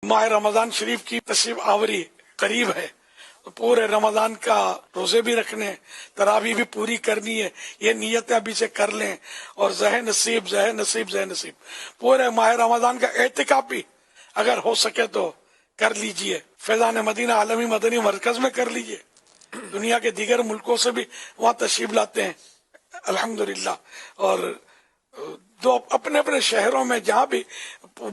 माह रमजान शरीफ की तशरीफ आवरी करीब है, तो पूरे रमजान का रोजे भी रखने, तरावी भी पूरी करनी है, ये नीयतें अभी से कर लें। और ज़ह नसीब ज़ह नसीब ज़ह नसीब, पूरे माह रमजान का एहतिकाफ भी अगर हो सके तो कर लीजिए। फैजान मदीना आलमी मदनी मरकज में कर लीजिए, दुनिया के दीगर मुल्कों से भी वहाँ तशरीफ लाते हैं अल्हम्दुलिल्लाह। और जो अपने अपने शहरों में जहाँ भी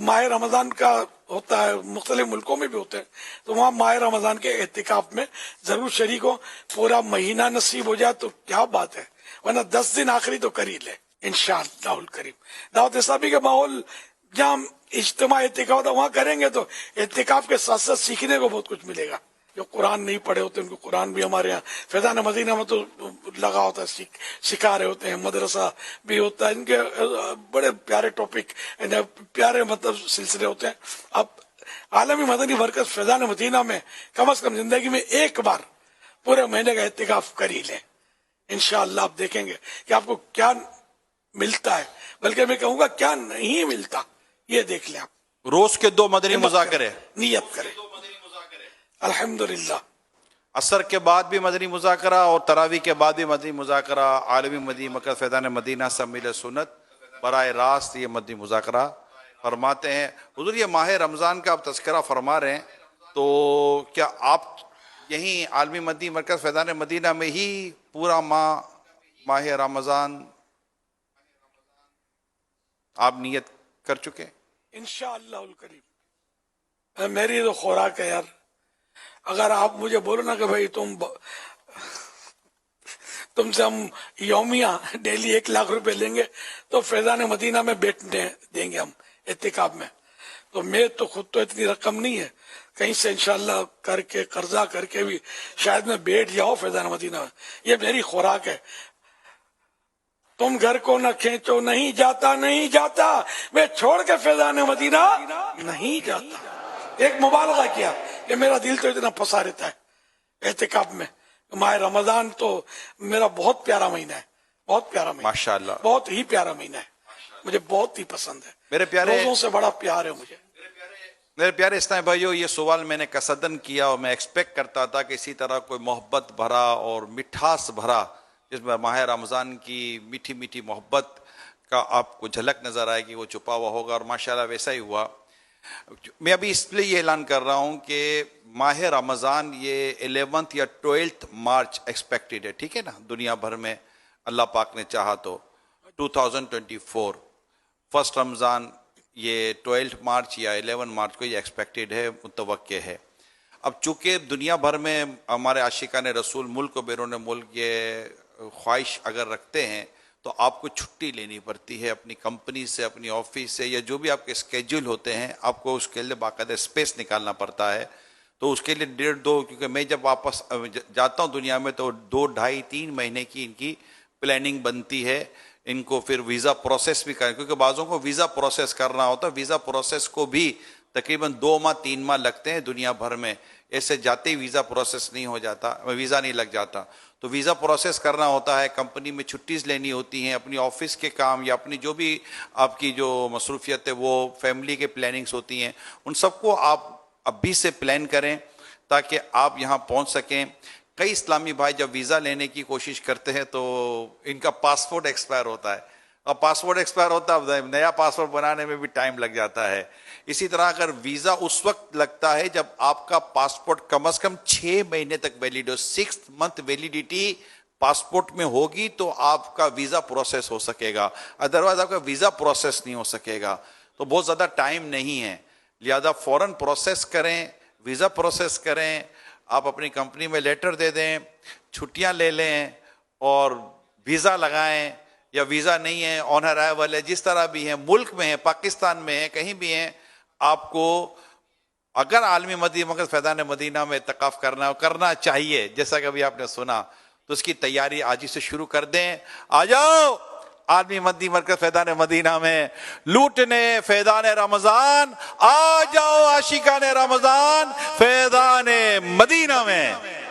माह रमजान का होता है, मुख्तलिफ मुल्कों में भी होते हैं, तो वहाँ माह रमजान के एहतिकाफ में जरूर शरीक हो। पूरा महीना नसीब हो जाए तो क्या बात है, वरना 10 दिन आखिरी तो कर ही ले इंशाअल्लाह करीम। दावत इस्लामी के माहौल जहाँ इज्तिमा एहतिकाफ होता वहाँ करेंगे तो एहतिकाफ के साथ साथ सीखने को बहुत कुछ मिलेगा। जो कुरान नहीं पढ़े होते उनको कुरान भी हमारे यहाँ फैजान मदीना में तो लगा होता है, सिखा रहे होते हैं, मदरसा भी होता है, इनके बड़े प्यारे टॉपिक, प्यारे मतलब सिलसिले होते हैं। अब आलमी मदनी मरकज फैजान मदीना में कम से कम जिंदगी में एक बार पूरे महीने का एहतिकाफ कर ही लें, इंशाअल्लाह आप देखेंगे कि आपको क्या मिलता है, बल्कि मैं कहूँगा क्या नहीं मिलता, ये देख लें आप। रोज के 2 मदनी मुज़ाकरे नियत करें अल्हम्दुलिल्लाह। असर के बाद भी मदनी मुज़ाकरा और तरावी के बाद भी मदनी मुज़ाकरा, आलमी मदनी मरकज़ फैज़ान मदीना से मिल सुन्नत बराए रास्त ये मदनी मुज़ाकरा फरमाते हैं। हुज़ूर ये माह रमज़ान का आप तज़किरा फरमा रहे हैं, तो क्या आप यहीं आलमी मदनी मरकज़ फैज़ान मदीना में ही पूरा माह रमज़ान आप नियत कर चुके? इंशाअल्लाह करीम मेरी तो खुराक है यार। अगर आप मुझे बोलो ना कि भाई तुमसे हम यौमिया डेली 1 लाख रुपए लेंगे तो फैजान मदीना में बैठने देंगे हम एहतिकाफ में, तो मैं तो खुद तो इतनी रकम नहीं है, कहीं से इंशाअल्लाह करके कर्जा करके भी शायद मैं बैठ जाओ फैजान मदीना में। ये मेरी खुराक है। तुम घर को न खींचो, नहीं जाता नहीं जाता, मैं छोड़ के फैजान मदीना नहीं जाता। एक मुबालगा किया कि मेरा दिल तो इतना फंसा रहता है एहतिकाफ में। माह रमजान तो मेरा बहुत प्यारा महीना है, बहुत प्यारा महीना, माशाअल्लाह, बहुत ही प्यारा महीना है, मुझे बहुत ही पसंद है। मेरे प्यारे रोजों से बड़ा प्यार है मुझे। मेरे प्यारे इस्लामी भाइयों, ये सवाल मैंने कसदन किया और मैं एक्सपेक्ट करता था कि इसी तरह कोई मोहब्बत भरा और मिठास भरा, जिसमें माह रमज़ान की मीठी मीठी मोहब्बत का आपको झलक नज़र आएगी, वो छुपा हुआ होगा, और माशाल्लाह वैसा ही हुआ। मैं अभी इसलिए ये ऐलान कर रहा हूँ कि माह रमज़ान ये 11 या 12 मार्च एक्सपेक्टेड है, ठीक है ना, दुनिया भर में अल्लाह पाक ने चाहा तो 2024 फर्स्ट रमज़ान ये 12 मार्च या 11 मार्च को ये एक्सपेक्टेड है, मुतवक्के है। अब चूँकि दुनिया भर में हमारे आशिकान रसूल मुल्क व बैरून मुल्क ये ख्वाहिश अगर रखते हैं तो आपको छुट्टी लेनी पड़ती है अपनी कंपनी से, अपनी ऑफिस से, या जो भी आपके स्केड्यूल होते हैं, आपको उसके लिए बाकायदा स्पेस निकालना पड़ता है। तो उसके लिए 1.5-2, क्योंकि मैं जब वापस जाता हूँ दुनिया में तो 2, 2.5, 3 महीने की इनकी प्लानिंग बनती है। इनको फिर वीज़ा प्रोसेस भी करें, क्योंकि बाज़ों को वीज़ा प्रोसेस करना होता है, वीज़ा प्रोसेस को भी तकरीबन 2 माह 3 माह लगते हैं दुनिया भर में। ऐसे जाते ही वीज़ा प्रोसेस नहीं हो जाता, वीज़ा नहीं लग जाता, तो वीज़ा प्रोसेस करना होता है, कंपनी में छुट्टीज़ लेनी होती हैं, अपनी ऑफिस के काम या अपनी जो भी आपकी जो मसरूफियत है, वो फैमिली के प्लानिंग्स होती हैं, उन सबको आप अभी से प्लान करें ताकि आप यहाँ पहुँच सकें। कई इस्लामी भाई जब वीज़ा लेने की कोशिश करते हैं तो इनका पासपोर्ट एक्सपायर होता है, और पासपोर्ट एक्सपायर होता है, नया पासपोर्ट बनाने में भी टाइम लग जाता है। इसी तरह अगर वीज़ा उस वक्त लगता है जब आपका पासपोर्ट कम से कम 6 महीने तक वैलिड हो, 6th मंथ वैलिडिटी पासपोर्ट में होगी तो आपका वीज़ा प्रोसेस हो सकेगा, अदरवाइज आपका वीज़ा प्रोसेस नहीं हो सकेगा। तो बहुत ज़्यादा टाइम नहीं है, लिहाजा फ़ौरन प्रोसेस करें, वीज़ा प्रोसेस करें, आप अपनी कंपनी में लेटर दे दें, छुट्टियां ले लें और वीज़ा लगाएं, या वीज़ा नहीं है ऑन अराइवल है, जिस तरह भी है, मुल्क में है, पाकिस्तान में है, कहीं भी है, आपको अगर आलमी मदनी मरकज़ फैज़ान मदीना में इत्तिकाफ़ करना चाहिए, जैसा कि अभी आपने सुना, तो उसकी तैयारी आज ही से शुरू कर दें। आ जाओ आलमी मदनी मरकज़ फैज़ान मदीना में लूटने फैज़ान रमज़ान, आ जाओ आशिकान रमज़ान फैज़ान मदीना में।